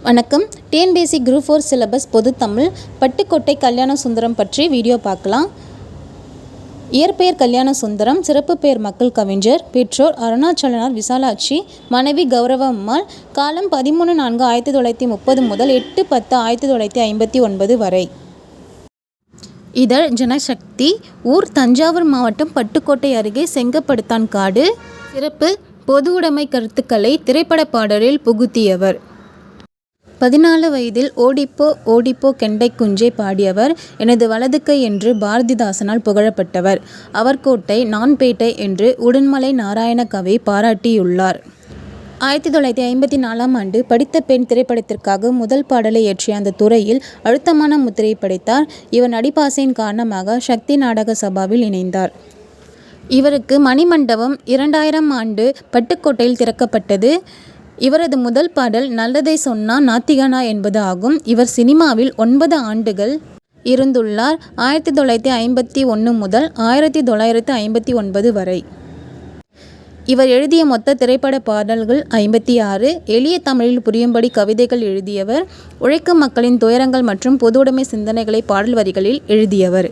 வணக்கம். TNPSC group 4 syllabus பொது தமிழ் பட்டுக்கோட்டை கல்யாண சுந்தரம் பற்றி வீடியோ பார்க்கலாம். இயற்பெயர் கல்யாண சுந்தரம், சிறப்பு பெயர் மக்கள் கவிஞர். பெற்றோர் அருணாச்சலனார் விசாலாட்சி, மனைவி கௌரவம்மாள். காலம் 13/4/1930 முதல் 8/10/1959 வரை. இதழ் ஜனசக்தி. ஊர் தஞ்சாவூர் மாவட்டம் பட்டுக்கோட்டை அருகே செங்கப்படுத்தான் காடு. சிறப்பு: பொது உடைமை கருத்துக்களை திரைப்பட பாடலில் புகுத்தியவர். 14 வயதில் ஓடிப்போ ஓடிப்போ கெண்டை குஞ்சே பாடியவர். எனது வலது கை என்று பாரதிதாசனால் புகழப்பட்டவர். அவர் கோட்டை நான்பேட்டை என்று உடுமலை நாராயண கவி பாராட்டியுள்ளார். 1954ஆம் ஆண்டு படித்த பெண் திரைப்படத்திற்காக முதல் பாடலை இயற்றிய அந்த துறையில் அழுத்தமான முத்திரை படைத்தார். இவர் நடிப்பாசையின் காரணமாக சக்தி நாடக சபாவில் இணைந்தார். இவருக்கு மணிமண்டபம் 2000ஆம் ஆண்டு பட்டுக்கோட்டையில் திறக்கப்பட்டது. இவரது முதல் பாடல் நல்லதை சொன்னா நாத்திகனா என்பது ஆகும். இவர் சினிமாவில் 9 ஆண்டுகள் இருந்துள்ளார். 1951 முதல் 1959 வரை. இவர் எழுதிய மொத்த திரைப்பட பாடல்கள் 56. எளிய தமிழில் புரியும்படி கவிதைகள் எழுதியவர். உழைக்கும் மக்களின் துயரங்கள் மற்றும் பொதுவுடைமை சிந்தனைகளை பாடல் வரிகளில் எழுதியவர்.